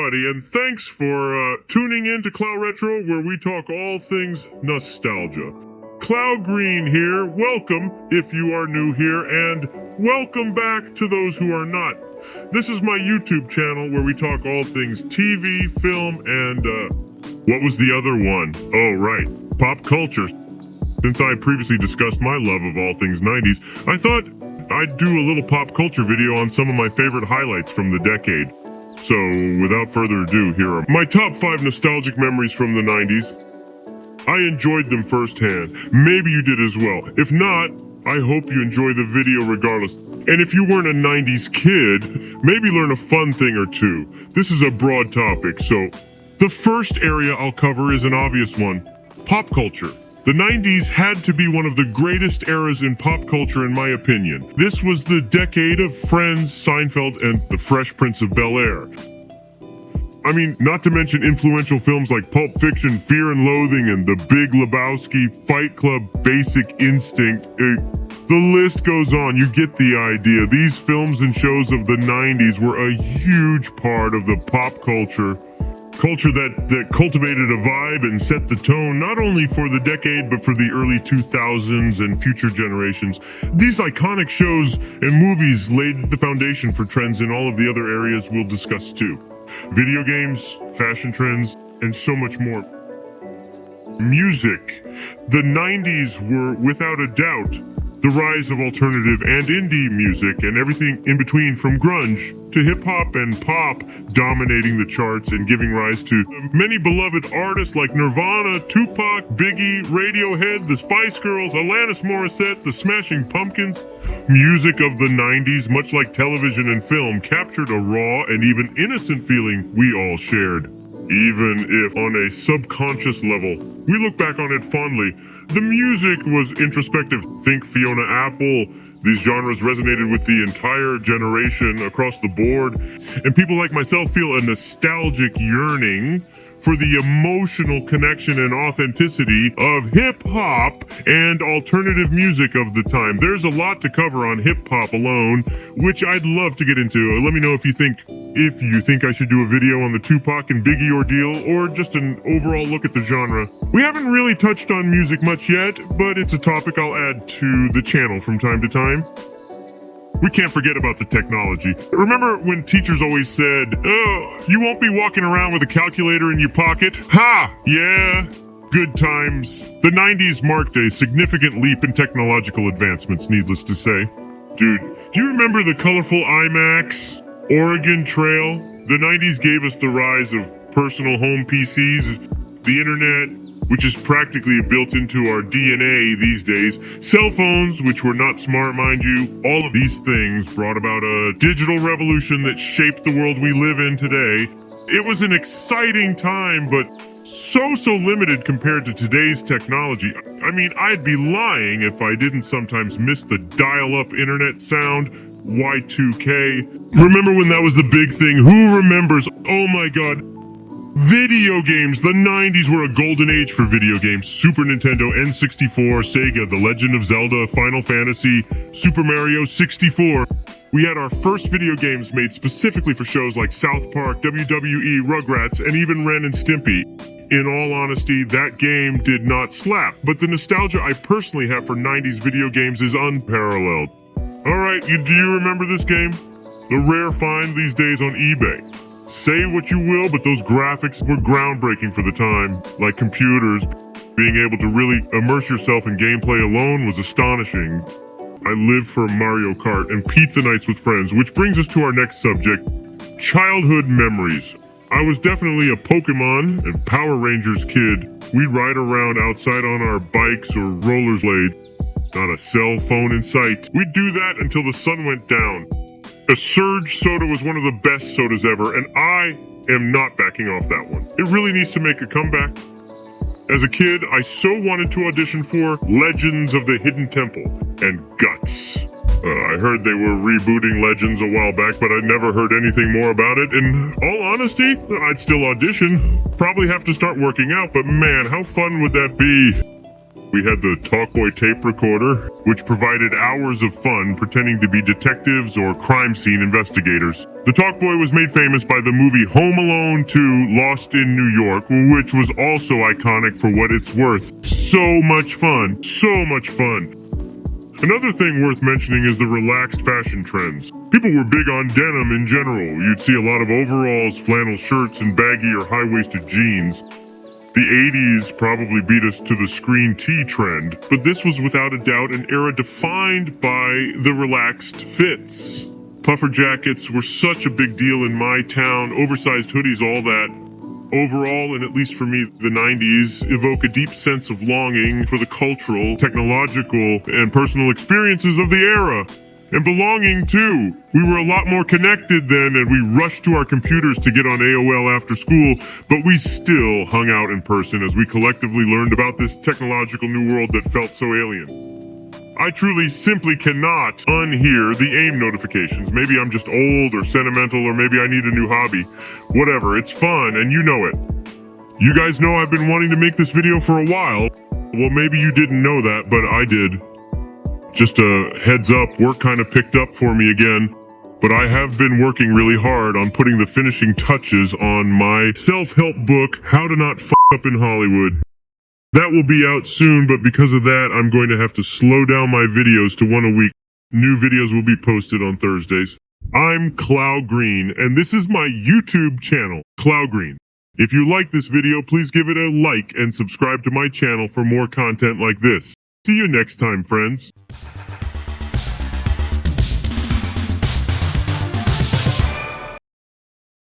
everybody, and thanks for tuning in to Klow Retro, where we talk all things nostalgia. Klow Green here, welcome if you are new here, and welcome back to those who are not. This is my YouTube channel where we talk all things TV, film, and, what was the other one? Oh, right, pop culture. Since I previously discussed my love of all things 90s, I thought I'd do a little pop culture video on some of my favorite highlights from the decade. So, without further ado, here are my top 5 nostalgic memories from the 90s. I enjoyed them firsthand. Maybe you did as well. If not, I hope you enjoy the video regardless. And if you weren't a 90s kid, maybe learn a fun thing or two. This is a broad topic, so the first area I'll cover is an obvious one: pop culture. The 90s had to be one of the greatest eras in pop culture in my opinion. This was the decade of Friends, Seinfeld, and The Fresh Prince of Bel-Air. I mean, not to mention influential films like Pulp Fiction, Fear and Loathing, and The Big Lebowski, Fight Club, Basic Instinct. The list goes on, you get the idea. These films and shows of the 90s were a huge part of the pop culture that cultivated a vibe and set the tone not only for the decade but for the early 2000s and future generations. These iconic shows and movies laid the foundation for trends in all of the other areas we'll discuss too. Video games, fashion trends, and so much more. Music. The 90s were, without a doubt, the rise of alternative and indie music and everything in between, from grunge to hip-hop and pop, dominating the charts and giving rise to many beloved artists like Nirvana, Tupac, Biggie, Radiohead, the Spice Girls, Alanis Morissette, the Smashing Pumpkins. Music of the 90s, much like television and film, captured a raw and even innocent feeling we all shared. Even if on a subconscious level, we look back on it fondly. The music was introspective. Think Fiona Apple. These genres resonated with the entire generation across the board. And people like myself feel a nostalgic yearning for the emotional connection and authenticity of hip-hop and alternative music of the time. There's a lot to cover on hip-hop alone, which I'd love to get into. Let me know if you think I should do a video on the Tupac and Biggie ordeal, or just an overall look at the genre. We haven't really touched on music much yet, but it's a topic I'll add to the channel from time to time. We can't forget about the technology. Remember when teachers always said, "Oh, you won't be walking around with a calculator in your pocket?" Ha! Yeah, good times. The 90s marked a significant leap in technological advancements, needless to say. Dude, do you remember the colorful iMacs? Oregon Trail? The 90s gave us the rise of personal home PCs, the internet, which is practically built into our DNA these days, cell phones, which were not smart, mind you. All of these things brought about a digital revolution that shaped the world we live in today. It was an exciting time, but so limited compared to today's technology. I mean, I'd be lying if I didn't sometimes miss the dial-up internet sound, Y2K. Remember when that was the big thing? Who remembers? Oh my god. Video games. The 90s were a golden age for video games. Super Nintendo, N64, Sega, The Legend of Zelda, Final Fantasy, Super Mario 64. We had our first video games made specifically for shows like South Park, WWE, Rugrats, and even Ren and Stimpy. In all honesty, that game did not slap, but the nostalgia I personally have for 90s video games is unparalleled. Alright, do you remember this game? The rare find these days on eBay. Say what you will, but those graphics were groundbreaking for the time. Like computers, being able to really immerse yourself in gameplay alone was astonishing. I lived for Mario Kart and pizza nights with friends, which brings us to our next subject: childhood memories. I was definitely a Pokemon and Power Rangers kid. We'd ride around outside on our bikes or rollerblades. Not a cell phone in sight. We'd do that until the sun went down. A Surge soda was one of the best sodas ever, and I am not backing off that one. It really needs to make a comeback. As a kid, I so wanted to audition for Legends of the Hidden Temple and Guts. I heard they were rebooting Legends a while back, but I'd never heard anything more about it. In all honesty, I'd still audition. Probably have to start working out, but man, how fun would that be? We had the Talkboy tape recorder, which provided hours of fun pretending to be detectives or crime scene investigators. The Talkboy was made famous by the movie Home Alone 2: Lost in New York, which was also iconic for what it's worth. So much fun. So much fun. Another thing worth mentioning is the relaxed fashion trends. People were big on denim in general. You'd see a lot of overalls, flannel shirts, and baggy or high-waisted jeans. The 80s probably beat us to the screen tee trend, but this was without a doubt an era defined by the relaxed fits. Puffer jackets were such a big deal in my town, oversized hoodies, all that. Overall, and at least for me, the 90s evoke a deep sense of longing for the cultural, technological, and personal experiences of the era. And belonging, too. We were a lot more connected then, and we rushed to our computers to get on AOL after school, but we still hung out in person as we collectively learned about this technological new world that felt so alien. I truly simply cannot unhear the AIM notifications. Maybe I'm just old or sentimental, or maybe I need a new hobby. Whatever, it's fun, and you know it. You guys know I've been wanting to make this video for a while. Well, maybe you didn't know that, but I did. Just a heads up, work kind of picked up for me again, but I have been working really hard on putting the finishing touches on my self-help book, How to Not F Up in Hollywood. That will be out soon, but because of that, I'm going to have to slow down my videos to one a week. New videos will be posted on Thursdays. I'm Klow Green, and this is my YouTube channel, Klow Green. If you like this video, please give it a like and subscribe to my channel for more content like this. See you next time, friends.